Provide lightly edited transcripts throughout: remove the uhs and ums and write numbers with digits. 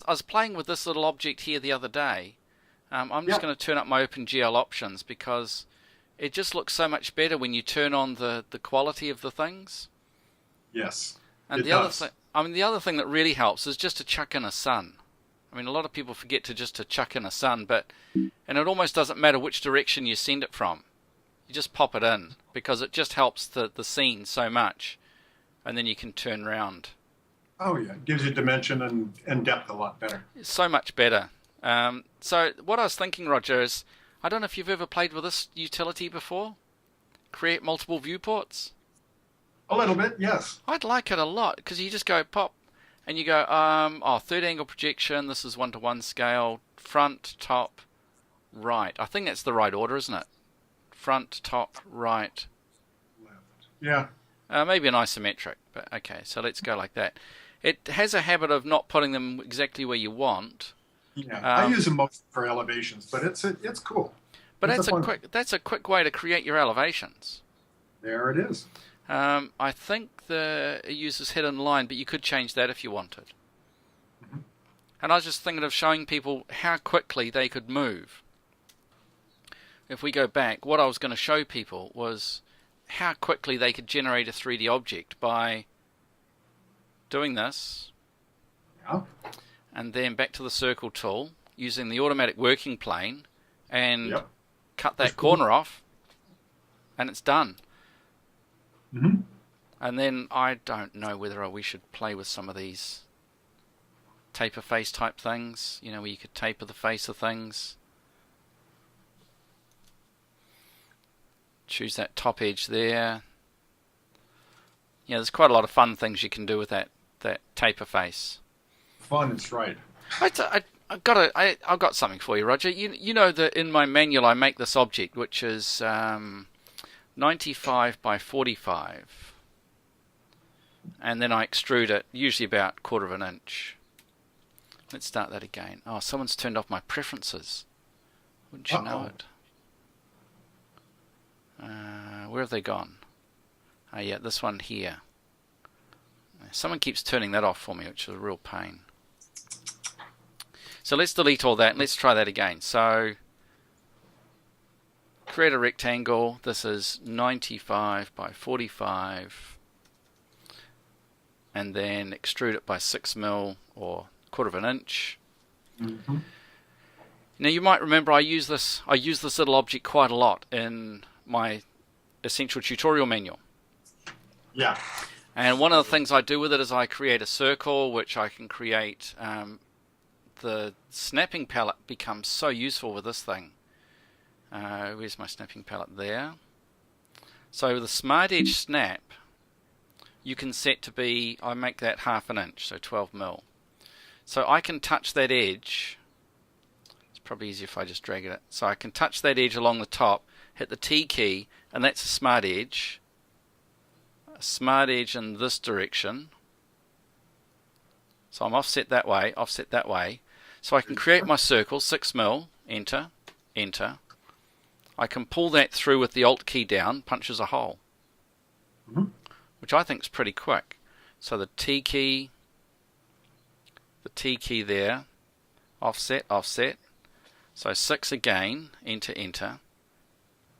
was playing with this little object here the other day. I'm just going to turn up my OpenGL options because it just looks so much better when you turn on the quality of the things. Yes, And it the other does. thing, the other thing that really helps is just to chuck in a sun. I mean, a lot of people forget to chuck in a sun, and it almost doesn't matter which direction you send it from. You just pop it in because it just helps the scene so much, and then you can turn around. Oh yeah, it gives you dimension and depth a lot better. It's so much better. So what I was thinking, Roger, is I don't know if you've ever played with this utility before. Create multiple viewports. A little bit, yes. I'd like it a lot because you just go pop and you go, third angle projection. This is 1:1 scale. Front, top, right. I think that's the right order, isn't it? Front, top, right. Left. Yeah. Maybe an isometric, but okay. So let's go like that. It has a habit of not putting them exactly where you want. Yeah, I use them most for elevations, but it's cool. But It's a fun. that's a quick way to create your elevations. There it is. I think it uses hidden line, but you could change that if you wanted. Mhm. And I was just thinking of showing people how quickly they could move. If we go back, what I was going to show people was how quickly they could generate a 3D object by doing this, Yeah. and then back to the circle tool, using the automatic working plane, and Yep. cut That's that cool. corner off, and it's done. Hmm. And then I don't know whether we should play with some of these taper face type things, where you could taper the face of things. Choose that top edge there. There's quite a lot of fun things you can do with that taper face. Fun is right. I've got something for you, Roger. You know that in my manual I make this object, which is 95 by 45, and then I extrude it, usually about 1/4 of an inch. Let's start that again. Oh, someone's turned off my preferences. Wouldn't you know Uh-oh. it? Where have they gone? Oh yeah, this one here. Someone keeps turning that off for me, which is a real pain. So let's delete all that and let's try that again. So create a rectangle. This is 95 by 45, and then extrude it by 6 mil or 1/4 of an inch. Hmm. Now you might remember I use this little object quite a lot in my essential tutorial manual. Yeah. And one of the things I do with it is I create a circle, which I can create. The snapping palette becomes so useful with this thing. Where's my snapping palette? There. So the smart edge snap, you can set to be, I make that 1/2 inch, so 12 mil. So I can touch that edge. It's probably easier if I just drag it. So I can touch that edge along the top, hit the T key, and that's a smart edge. A smart edge in this direction. So I'm offset that way, offset that way. So I can create my circle, 6 mil, enter, enter. I can pull that through with the Alt key down, punches a hole, Hmm. which I think is pretty quick. So the T key there, offset, offset. So 6 again, enter, enter.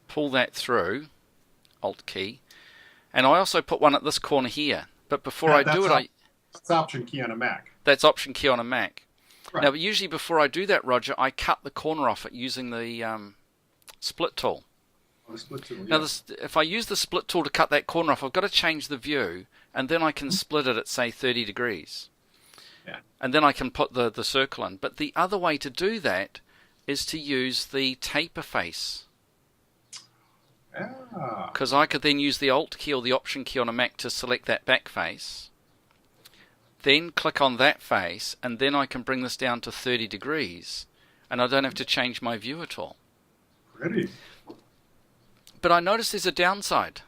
Pull that through, Alt key. And I also put one at this corner here. But before I do it, That's Option key on a Mac. that's Option key on a Mac. Right. Now, but usually before I do that, Roger, I cut the corner off it using the split tool. On the split tool. Now, Yeah. if I use the split tool to cut that corner off, I've got to change the view, and then I can split it at, say, 30 degrees. Yeah. And then I can put the circle in. But the other way to do that is to use the taper face, Ah. because I could then use the Alt key or the Option key on a Mac to select that back face, then click on that face, and then I can bring this down to 30 degrees, and I don't have to change my view at all. Pretty. But I notice there's a downside.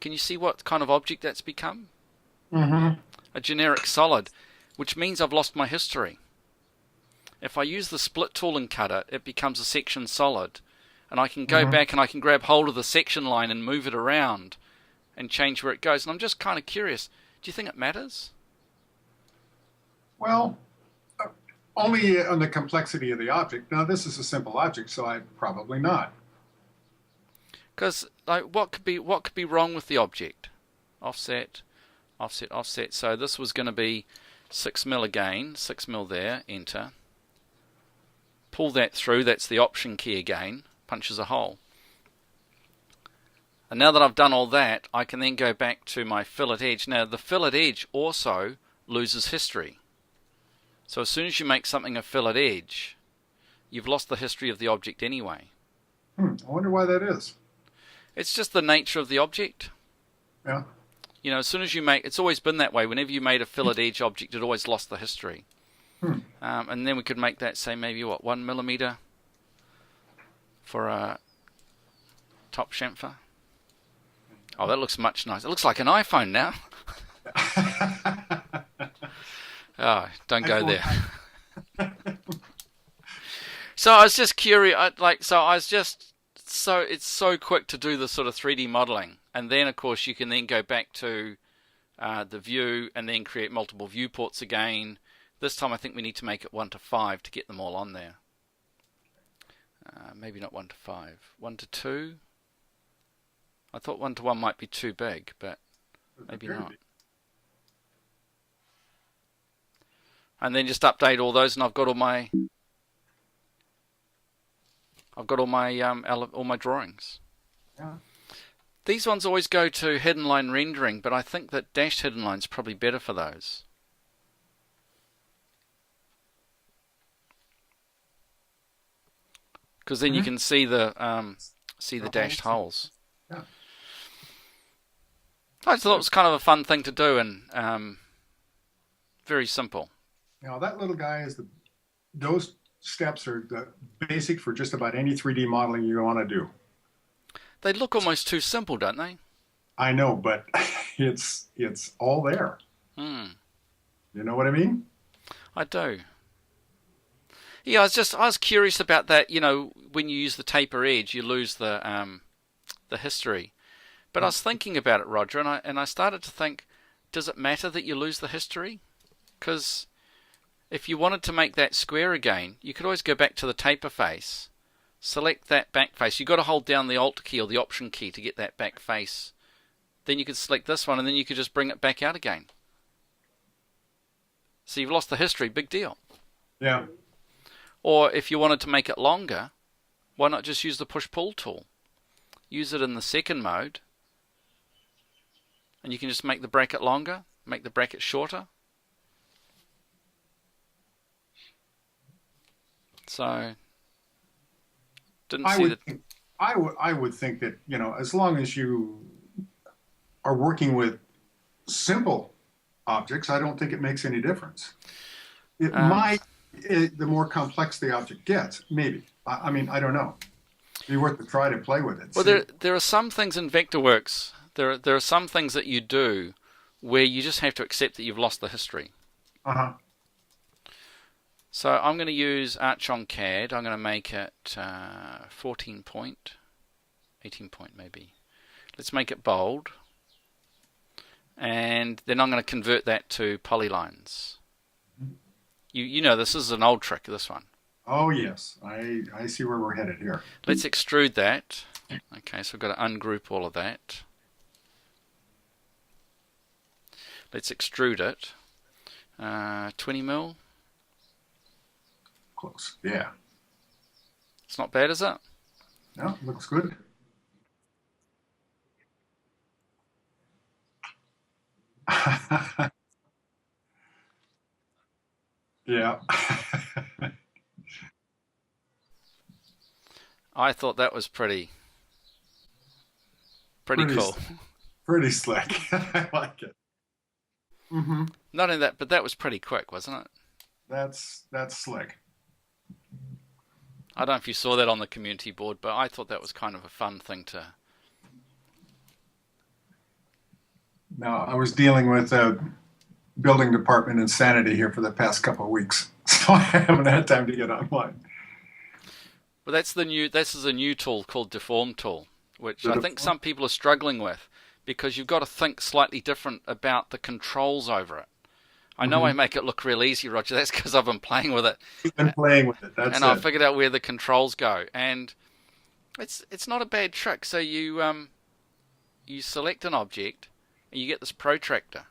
Can you see what kind of object that's become? Mm-hmm. A generic solid, which means I've lost my history. If I use the split tool and cut it, it becomes a section solid, and I can go back and I can grab hold of the section line and move it around and change where it goes. And I'm just kind of curious, do you think it matters? Well, Only on the complexity of the object. Now, this is a simple object, so I probably not. Because like, what could be wrong with the object? Offset, offset, offset. So this was going to be 6 mil again, 6 mil there. Enter. Pull that through. That's the Option key again. Punches a hole. And now that I've done all that, I can then go back to my fillet edge. Now the fillet edge also loses history. So as soon as you make something a fillet edge, you've lost the history of the object anyway. I wonder why that is. It's just the nature of the object. Yeah. You know, as soon as you make, it's always been that way. Whenever you made a fillet edge object, it always lost the history. And then we could make that, say, maybe what, 1 millimeter for a top chamfer. Oh, that looks much nicer. It looks like an iPhone now. Oh, don't go there. So I was just curious, it's so quick to do this sort of 3D modeling, and then of course you can then go back to the view and then create multiple viewports again. This time I think we need to make it 1 to 5 to get them all on there. Maybe not 1 to 5, 1 to 2. I thought 1 to 1 might be too big, but maybe not. And then just update all those, and I've got all my all my drawings. Yeah. These ones always go to hidden line rendering, but I think that dashed hidden line is probably better for those. Because then you can see the dashed holes. Yeah. I thought it was kind of a fun thing to do, and very simple. Now that little guy is those steps are the basic for just about any 3D modeling you want to do. They look almost too simple, don't they? I know, but it's all there. You know what I mean? I do. Yeah, I was curious about that. You know, when you use the taper edge, you lose the history. But I was thinking about it, Roger, and I started to think, does it matter that you lose the history? Because if you wanted to make that square again, you could always go back to the taper face, select that back face. You've got to hold down the Alt key or the Option key to get that back face. Then you could select this one, and then you could just bring it back out again. So you've lost the history, big deal. Yeah. Or if you wanted to make it longer, why not just use the push-pull tool? Use it in the second mode, and you can just make the bracket longer, make the bracket shorter. So, didn't see that. I would think that, you know, as long as you are working with simple objects, I don't think it makes any difference. It might, the more complex the object gets, maybe. I mean, I don't know. It'd be worth to try to play with it. Well, there are some things in Vectorworks. There are some things that you do where you just have to accept that you've lost the history. So I'm going to use Arch on CAD. I'm going to make it 14 point, 18 point maybe. Let's make it bold. And then I'm going to convert that to polylines. You know this is an old trick, this one. Oh yes, I see where we're headed here. Let's extrude that. Okay, so I've got to ungroup all of that. Let's extrude it. 20 mil. Close, yeah. It's not bad, is it? No, looks good. Yeah. I thought that was pretty cool. Pretty slick. I like it. Not only that, but that was pretty quick, wasn't it? That's slick. I don't know if you saw that on the community board, but I thought that was kind of a fun thing to... Now, I was dealing with a building department insanity here for the past couple of weeks, so I haven't had time to get online. Well, this is a new tool called Deform tool, which I think some people are struggling with because you've got to think slightly different about the controls over it. I know I make it look real easy, Roger. That's because I've been playing with it, You've been playing with it. That's and I've it. figured out where the controls go. And it's not a bad trick. So you select an object, and you get this protractor.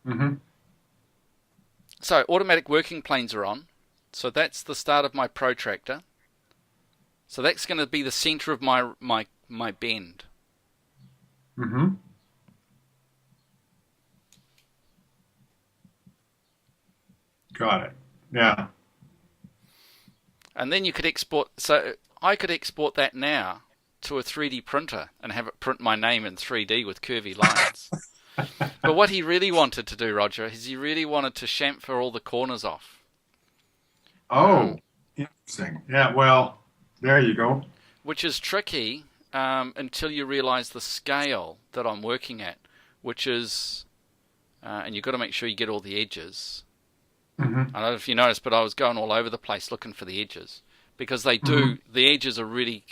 Hmm. So automatic working planes are on. So that's the start of my protractor. So that's going to be the center of my bend. Hmm. Got it. Yeah. And then you could export. So I could export that now to a 3D printer and have it print my name in 3D with curvy lines. But what he really wanted to do, Roger, is he really wanted to chamfer all the corners off. Oh, interesting. Yeah. Well, there you go. Which is tricky until you realize the scale that I'm working at, which is, and you've got to make sure you get all the edges. Hmm. I don't know if you noticed, but I was going all over the place looking for the edges because they do. The edges are really.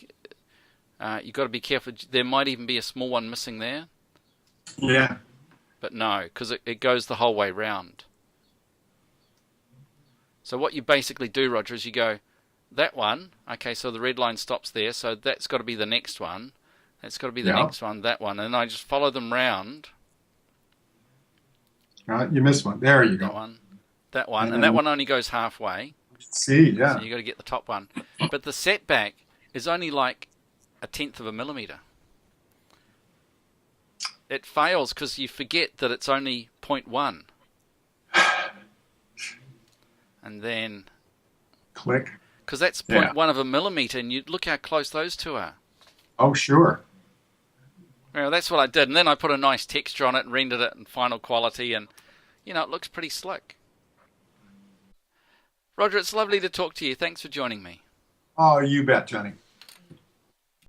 You've got to be careful. There might even be a small one missing there, Yeah. but no, because it goes the whole way round. So what you basically do, Roger, is you go that one. Okay, so the red line stops there. So that's got to be the next one. That's got to be the Yeah. next one. That one, and I just follow them round. You missed one. There you That go. one, that one, And and then that one only goes halfway. see. So Yeah. you got to get the top one. But the setback is only like 1/10 of a millimeter. It fails because you forget that it's only 0.1. And then, Click. because that's Yeah. 0.1 of a millimeter, and you look how close those two are. Oh, sure. Well, that's what I did. And then I put a nice texture on it and rendered it in final quality, and, it looks pretty slick. Roger, it's lovely to talk to you. Thanks for joining me. Oh, you bet, Johnny.